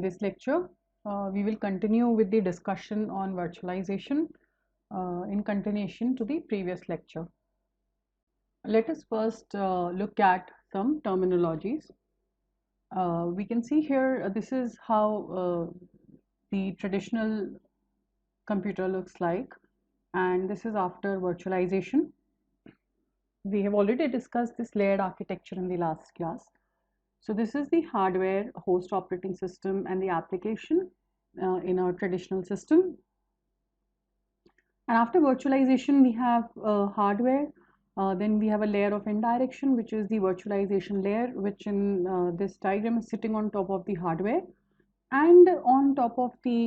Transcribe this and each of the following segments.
this lecture, we will continue with the discussion on virtualization in continuation to the previous lecture. Let us first look at some terminologies. We can see here this is how the traditional computer looks like, and this is after virtualization. We have already discussed this layered architecture in the last class. So this is the hardware, host operating system, and the application in our traditional system. And after virtualization, we have hardware. Then we have a layer of indirection, which is the virtualization layer, which in this diagram is sitting on top of the hardware. And on top of the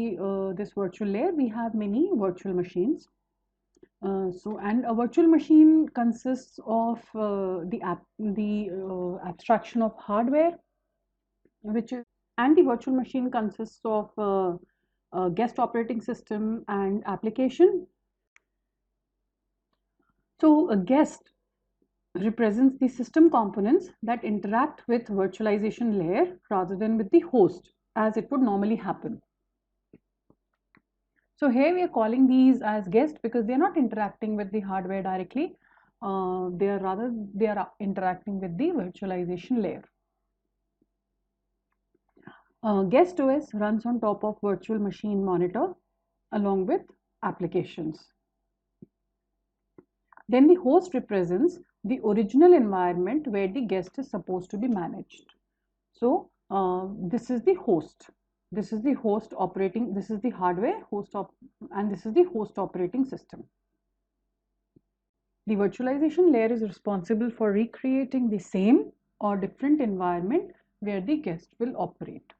this virtual layer, we have many virtual machines. And a virtual machine consists of the abstraction of hardware, and the virtual machine consists of a guest operating system and application. So a guest represents the system components that interact with virtualization layer rather than with the host, as it would normally happen. So here we are calling these as guest because they are not interacting with the hardware directly. They are interacting with the virtualization layer. Guest OS runs on top of virtual machine monitor along with applications. Then the host represents the original environment where the guest is supposed to be managed. So this is the host. This is the host operating, this is the hardware and this is the host operating system. The virtualization layer is responsible for recreating the same or different environment where the guest will operate.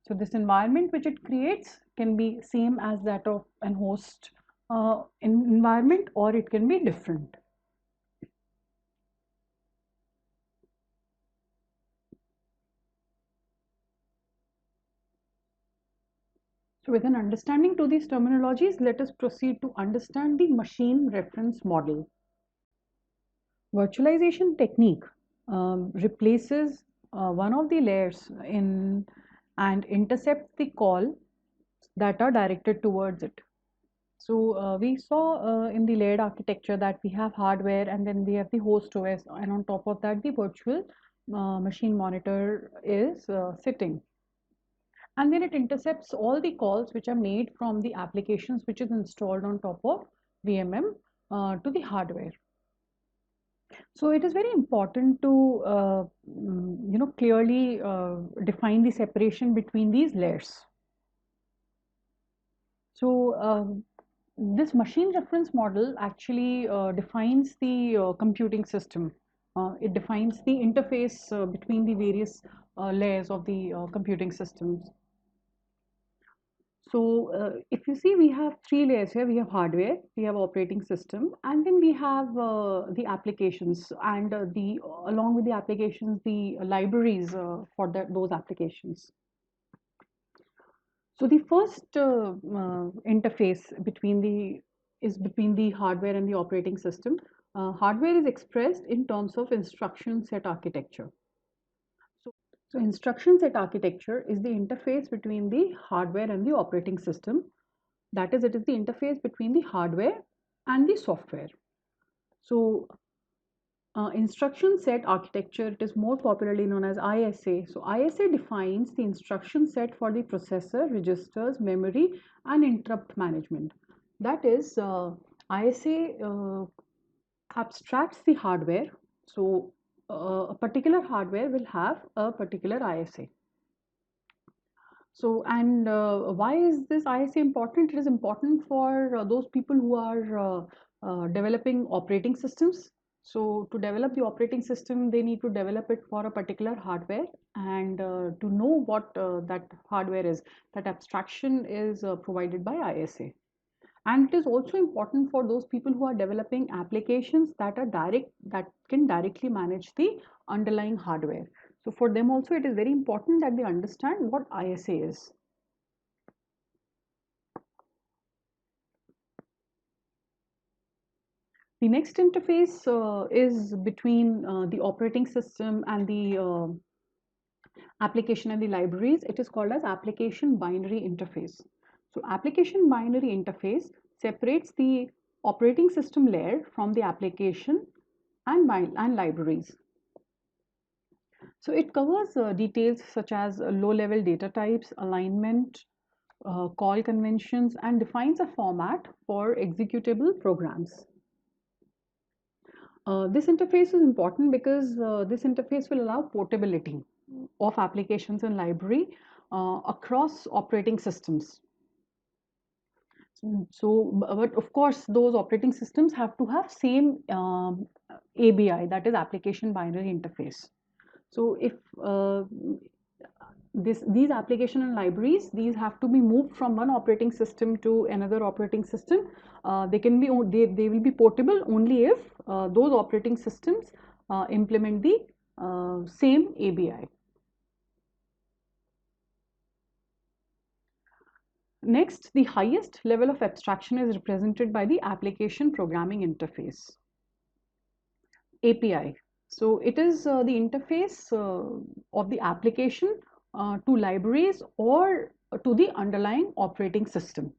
So this environment which it creates can be same as that of an host environment, or it can be different. So with an understanding to these terminologies, let us proceed to understand the machine reference model. Virtualization technique replaces one of the layers and intercepts the call that are directed towards it. So we saw in the layered architecture that we have hardware and then we have the host OS, and on top of that the virtual machine monitor is sitting. And then it intercepts all the calls which are made from the applications which is installed on top of VMM to the hardware. So it is very important to clearly define the separation between these layers. So this machine reference model actually defines the computing system. It defines the interface between the various layers of the computing systems. So if you see, we have three layers here. We have hardware, we have operating system, and then we have the applications, and along with the applications, the libraries for those applications. So the first interface between the hardware and the operating system. Hardware is expressed in terms of instruction set architecture. So instruction set architecture is the interface between the hardware and the operating system. That is, it is the interface between the hardware and the software. So instruction set architecture, it is more popularly known as ISA. So ISA defines the instruction set for the processor, registers, memory, and interrupt management. That is, ISA abstracts the hardware. So a particular hardware will have a particular ISA. So, and why is this ISA important? It is important for those people who are developing operating systems. So, to develop the operating system, they need to develop it for a particular hardware, and to know what that hardware is, that abstraction is provided by ISA. And it is also important for those people who are developing applications that can directly manage the underlying hardware. So for them also it is very important that they understand what ISA is. The next interface is between the operating system and the application and the libraries, it is called as application binary interface. So application binary interface separates the operating system layer from the application and libraries. So it covers details such as low-level data types, alignment, call conventions, and defines a format for executable programs. This interface is important because this interface will allow portability of applications and library across operating systems. So, but of course, those operating systems have to have same ABI, that is application binary interface. So, if these application and libraries, these have to be moved from one operating system to another operating system. They will be portable only if those operating systems implement the same ABI. Next, the highest level of abstraction is represented by the application programming interface, API. So it is the interface of the application to libraries or to the underlying operating system.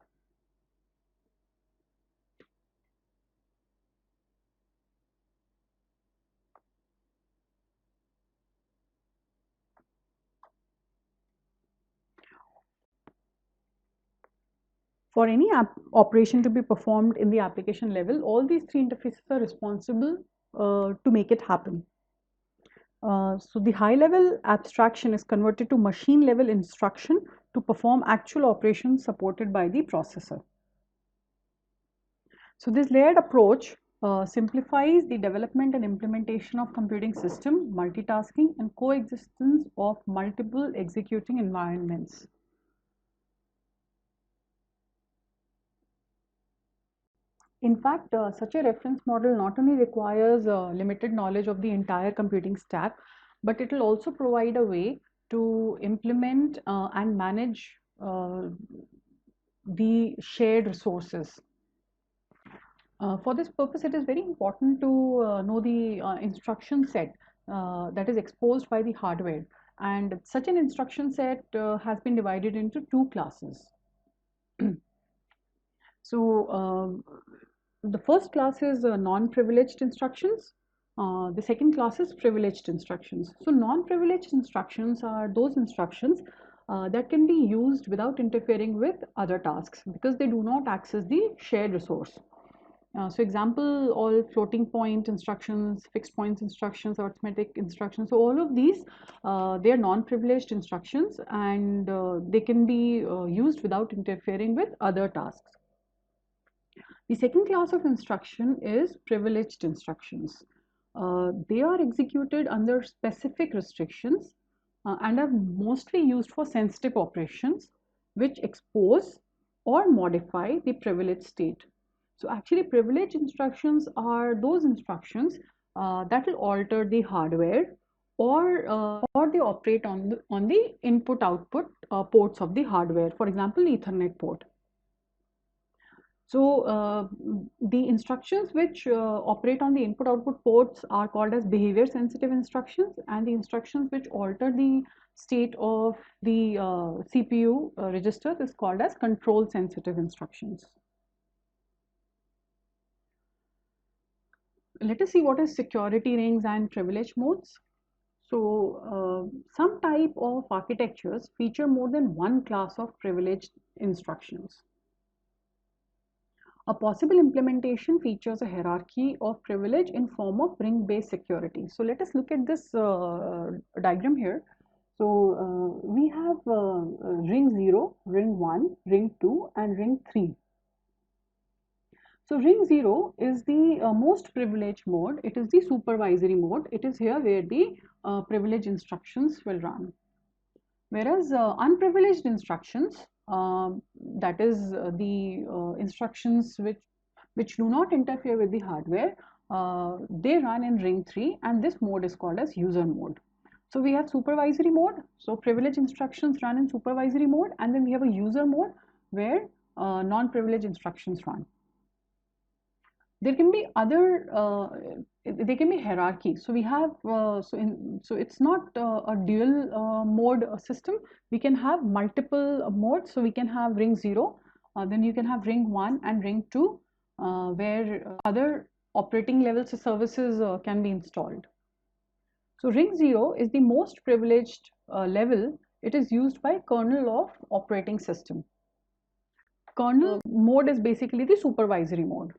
For any operation to be performed in the application level, all these three interfaces are responsible to make it happen. So the high level abstraction is converted to machine level instruction to perform actual operations supported by the processor. So this layered approach simplifies the development and implementation of computing system, multitasking, and coexistence of multiple executing environments. In fact, such a reference model not only requires limited knowledge of the entire computing stack, but it will also provide a way to implement and manage the shared resources. For this purpose, it is very important to know the instruction set that is exposed by the hardware. And such an instruction set has been divided into two classes. So, the first class is non-privileged instructions. The second class is privileged instructions. So non-privileged instructions are those instructions that can be used without interfering with other tasks because they do not access the shared resource. So example, all floating point instructions, fixed points instructions, arithmetic instructions. So all of these, they are non-privileged instructions and they can be used without interfering with other tasks. The second class of instruction is privileged instructions. They are executed under specific restrictions and are mostly used for sensitive operations which expose or modify the privileged state. So actually privileged instructions are those instructions that will alter the hardware or they operate on the input output ports of the hardware, for example Ethernet port. So the instructions which operate on the input output ports are called as behavior sensitive instructions, and the instructions which alter the state of the CPU registers is called as control sensitive instructions. Let us see what is security rings and privilege modes. So some type of architectures feature more than one class of privileged instructions. A possible implementation features a hierarchy of privilege in form of ring-based security. So let us look at this diagram here. So we have ring 0, ring 1, ring 2 and ring 3. So ring 0 is the most privileged mode. It is the supervisory mode. It is here where the privileged instructions will run. Whereas unprivileged instructions, that is the instructions which do not interfere with the hardware, they run in ring 3 and this mode is called as user mode. So we have supervisory mode. So privileged instructions run in supervisory mode, and then we have a user mode where non-privileged instructions run. There can be other they can be hierarchy. So we have so it's not a dual mode system. We can have multiple modes. So we can have ring 0, then you can have ring 1 and ring 2, where other operating levels of services can be installed. So ring 0 is the most privileged level. It is used by kernel of operating system. Kernel mode is basically the supervisory mode.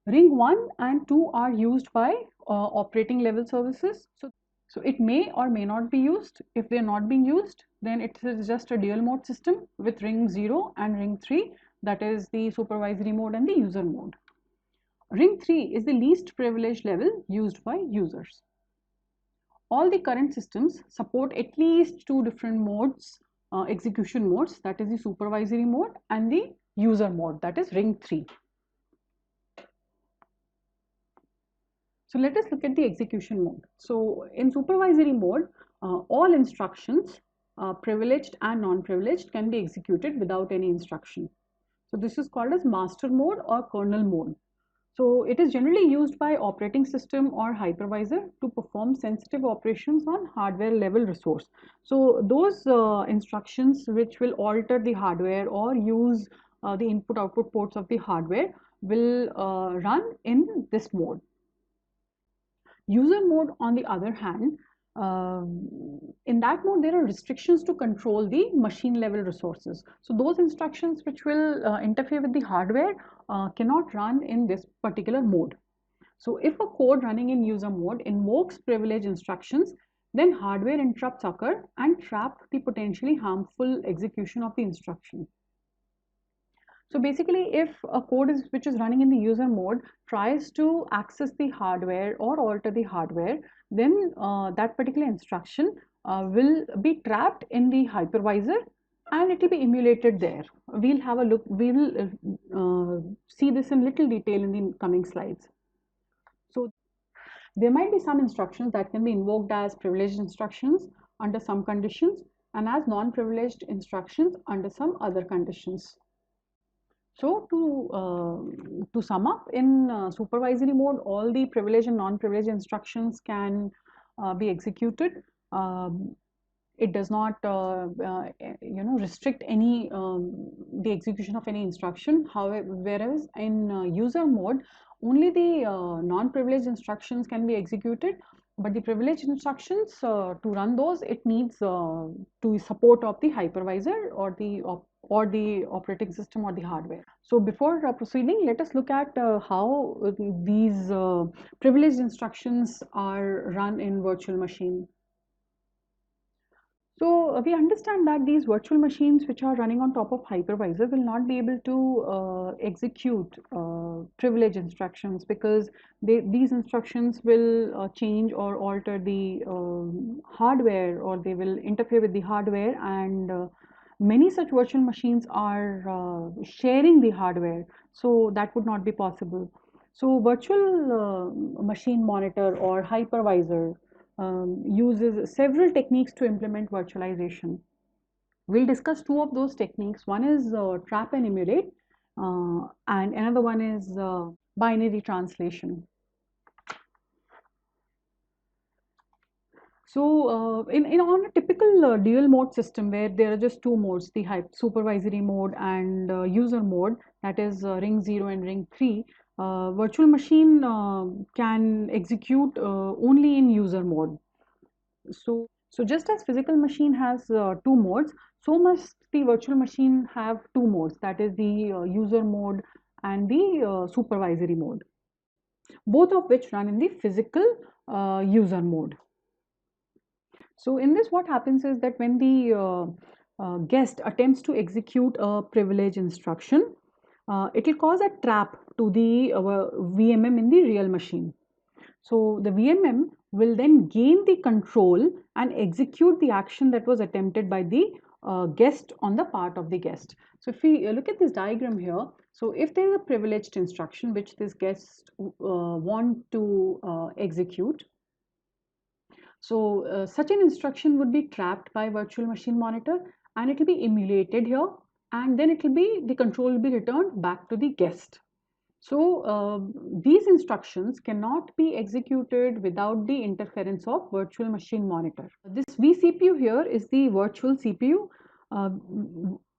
Ring 1 and 2 are used by operating level services. So it may or may not be used. If they are not being used, then it is just a dual mode system with ring 0 and ring 3, that is the supervisory mode and the user mode. Ring 3 is the least privileged level used by users. All the current systems support at least two different modes, execution modes, that is the supervisory mode and the user mode, that is ring 3. So let us look at the execution mode. So in supervisory mode, all instructions, privileged and non-privileged, can be executed without any instruction. So this is called as master mode or kernel mode. So it is generally used by operating system or hypervisor to perform sensitive operations on hardware level resource. So those instructions which will alter the hardware or use the input output ports of the hardware will run in this mode. User mode, on the other hand, in that mode there are restrictions to control the machine level resources. So those instructions which will interfere with the hardware cannot run in this particular mode. So if a code running in user mode invokes privilege instructions, then hardware interrupts occur and trap the potentially harmful execution of the instruction. So basically, if a code which is running in the user mode tries to access the hardware or alter the hardware, then that particular instruction will be trapped in the hypervisor and it will be emulated there. We'll have a look, we will see this in little detail in the coming slides. So there might be some instructions that can be invoked as privileged instructions under some conditions and as non-privileged instructions under some other conditions. So to sum up, in supervisory mode, all the privileged and non-privileged instructions can be executed. It does not restrict any the execution of any instruction. However, whereas in user mode, only the non-privileged instructions can be executed, but the privileged instructions to run those, it needs to support of the hypervisor or the operating system or the hardware. So before proceeding, let us look at how these privileged instructions are run in virtual machine. So we understand that these virtual machines which are running on top of hypervisor will not be able to execute privilege instructions because these instructions will change or alter the hardware, or they will interfere with the hardware, and many such virtual machines are sharing the hardware, so that would not be possible. So virtual machine monitor or hypervisor uses several techniques to implement virtualization. We'll discuss two of those techniques. One is trap and emulate, and another one is binary translation. So in on a typical dual mode system where there are just two modes, the supervisory mode and user mode, that is ring 0 and ring 3, virtual machine can execute only in user mode. So just as physical machine has two modes, so must the virtual machine have two modes, that is the user mode and the supervisory mode, both of which run in the physical user mode. So in this, what happens is that when the guest attempts to execute a privilege instruction, it will cause a trap to the VMM in the real machine. So the VMM will then gain the control and execute the action that was attempted by the guest on the part of the guest. So if we look at this diagram here, so if there is a privileged instruction which this guest want to execute, so such an instruction would be trapped by virtual machine monitor and it will be emulated here, and then it will be, the control will be returned back to the guest. So these instructions cannot be executed without the interference of virtual machine monitor. This vCPU here is the virtual CPU. Uh,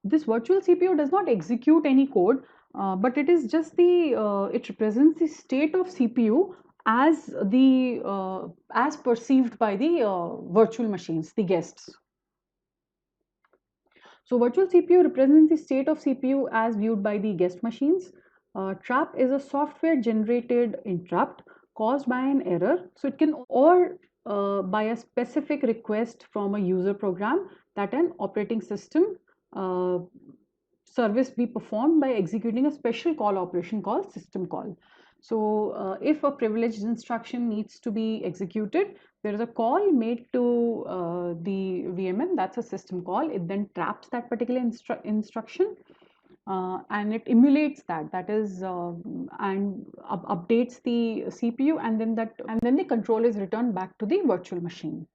this virtual CPU does not execute any code, but it is just it represents the state of CPU as perceived by the virtual machines, the guests. So virtual CPU represents the state of CPU as viewed by the guest machines. Trap is a software generated interrupt caused by an error. So it can or by a specific request from a user program that an operating system uh, service be performed by executing a special call operation called system call. So if a privileged instruction needs to be executed, there is a call made to the VMM, that's a system call. It then traps that particular instruction and it emulates that is and updates the CPU, and then the control is returned back to the virtual machine.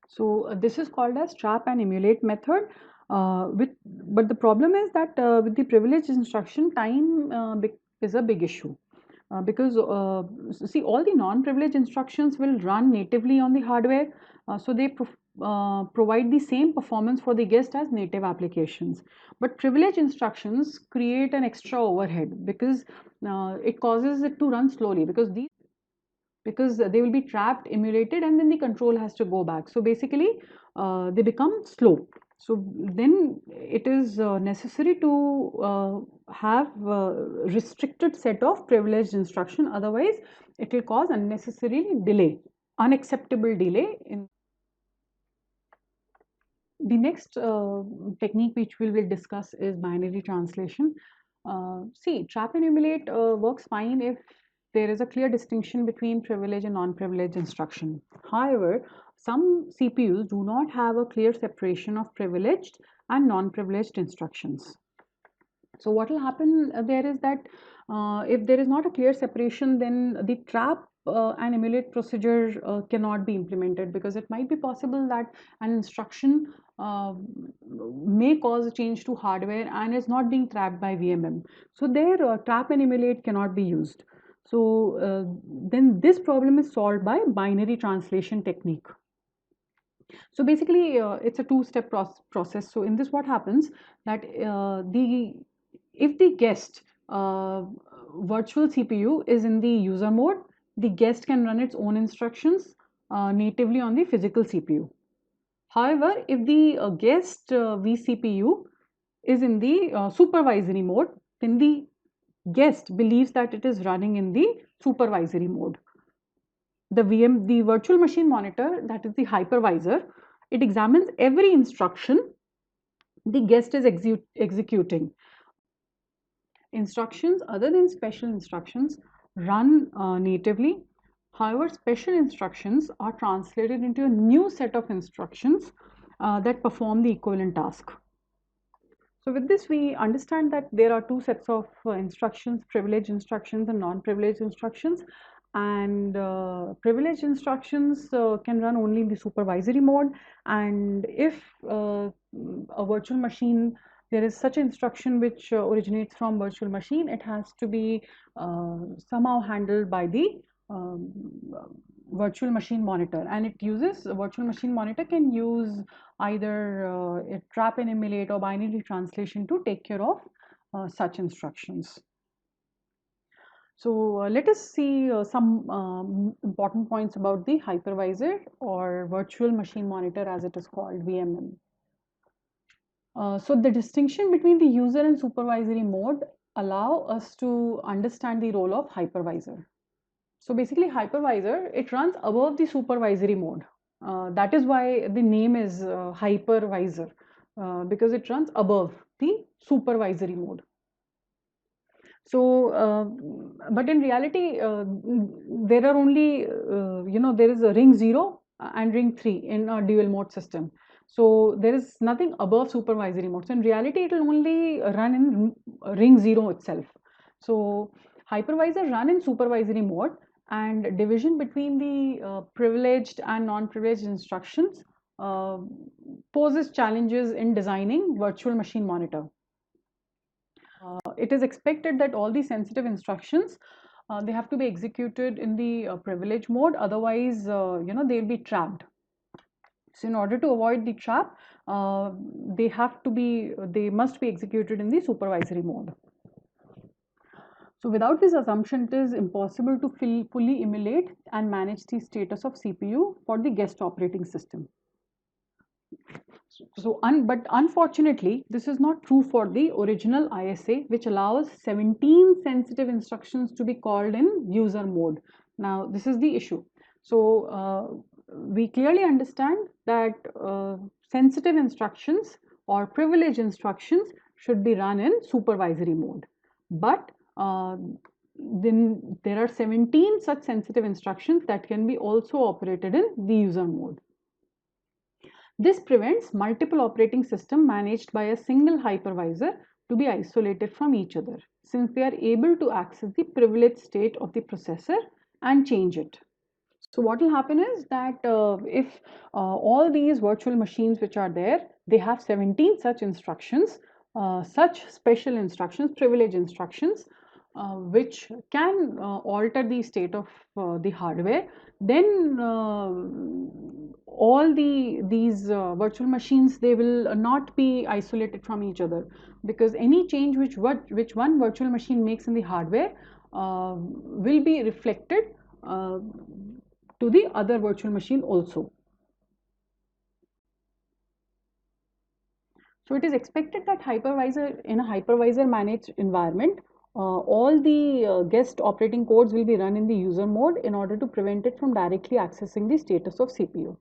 So this is called as trap and emulate method. But the problem is that with the privileged instruction, time is a big issue. Because see, all the non-privileged instructions will run natively on the hardware, so they provide the same performance for the guest as native applications. But privileged instructions create an extra overhead because it causes it to run slowly, because they will be trapped, emulated, and then the control has to go back. So basically, they become slow. So then it is necessary to have a restricted set of privileged instruction. Otherwise, it will cause unnecessary delay, unacceptable delay in. The next technique which we will discuss is binary translation. See, trap and emulate works fine if there is a clear distinction between privileged and non-privileged instruction. However, some CPUs do not have a clear separation of privileged and non-privileged instructions. So what will happen there is that if there is not a clear separation, then the trap and emulate procedure cannot be implemented, because it might be possible that an instruction may cause a change to hardware and is not being tracked by VMM. So there trap and emulate cannot be used. So then this problem is solved by binary translation technique. So basically it's a two-step process. So in this, what happens that the if the guest virtual CPU is in the user mode, the guest can run its own instructions natively on the physical CPU. However, if the guest vCPU is in the supervisory mode, then the guest believes that it is running in the supervisory mode. The virtual machine monitor, that is the hypervisor, it examines every instruction the guest is executing. Instructions other than special instructions run natively. However, special instructions are translated into a new set of instructions that perform the equivalent task. So with this, we understand that there are two sets of instructions, privileged instructions and non-privileged instructions. And privileged instructions can run only in the supervisory mode. And if a virtual machine, there is such instruction which originates from virtual machine, it has to be somehow handled by the um, virtual machine monitor, and it uses virtual machine monitor can use either a trap and emulate or binary translation to take care of such instructions. So let us see some important points about the hypervisor or virtual machine monitor, as it is called, VMM. So the distinction between the user and supervisory mode allow us to understand the role of hypervisor. So basically, hypervisor, it runs above the supervisory mode. That is why the name is hypervisor, because it runs above the supervisory mode. So, but in reality, there are only, there is a ring 0 and ring 3 in a dual mode system. So there is nothing above supervisory mode. So in reality, it will only run in ring 0 itself. So hypervisor run in supervisory mode, and division between the privileged and non-privileged instructions poses challenges in designing virtual machine monitor. it is expected that all these sensitive instructions they have to be executed in the privilege mode, otherwise they'll be trapped. So in order to avoid the trap, they must be executed in the supervisory mode. So without this assumption, it is impossible to fully emulate and manage the status of CPU for the guest operating system. But unfortunately, this is not true for the original ISA, which allows 17 sensitive instructions to be called in user mode. Now, this is the issue. So, we clearly understand that sensitive instructions or privilege instructions should be run in supervisory mode. But then there are 17 such sensitive instructions that can be also operated in the user mode. This prevents multiple operating systems managed by a single hypervisor to be isolated from each other, since they are able to access the privileged state of the processor and change it. So what will happen is that if all these virtual machines which are there, they have 17 such instructions, such special instructions, privilege instructions, which can alter the state of the hardware, then all these virtual machines, they will not be isolated from each other, because any change which one virtual machine makes in the hardware will be reflected to the other virtual machine also. So it is expected that in a hypervisor managed environment, all the guest operating codes will be run in the user mode in order to prevent it from directly accessing the status of CPU.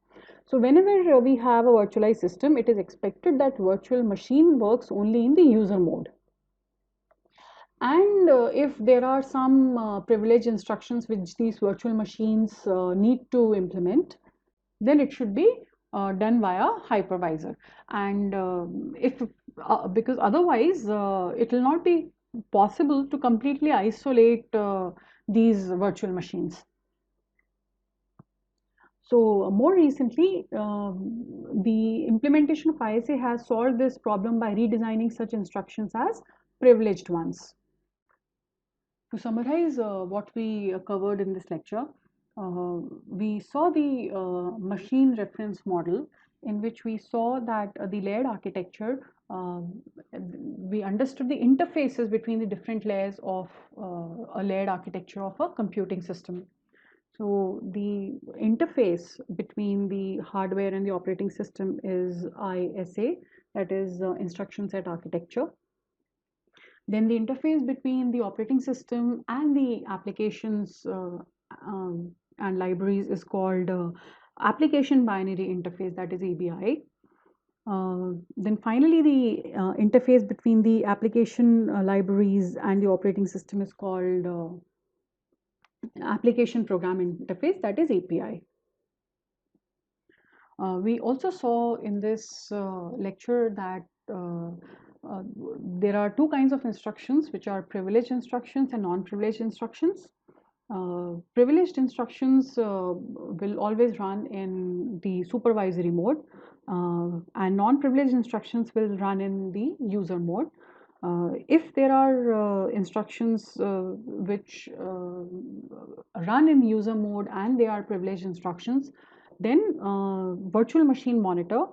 So whenever we have a virtualized system, it is expected that virtual machine works only in the user mode. And if there are some privilege instructions which these virtual machines need to implement, then it should be done via hypervisor. And because otherwise it will not be possible to completely isolate these virtual machines. So more recently, the implementation of ISA has solved this problem by redesigning such instructions as privileged ones. To summarize what we covered in this lecture, we saw the machine reference model, in which we saw that the layered architecture, we understood the interfaces between the different layers of a layered architecture of a computing system. So the interface between the hardware and the operating system is ISA, that is instruction set architecture. Then the interface between the operating system and the applications and libraries is called application binary interface, that is ABI. Then finally, the interface between the application libraries and the operating system is called application program interface, that is API. We also saw in this lecture that there are two kinds of instructions, which are privileged instructions and non-privileged instructions. Privileged instructions will always run in the supervisory mode, and non-privileged instructions will run in the user mode. If there are instructions which run in user mode and they are privileged instructions, then virtual machine monitor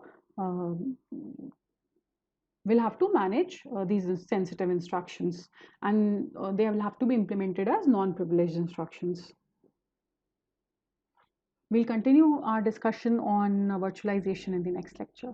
will have to manage these sensitive instructions, and they will have to be implemented as non-privileged instructions. We'll continue our discussion on virtualization in the next lecture.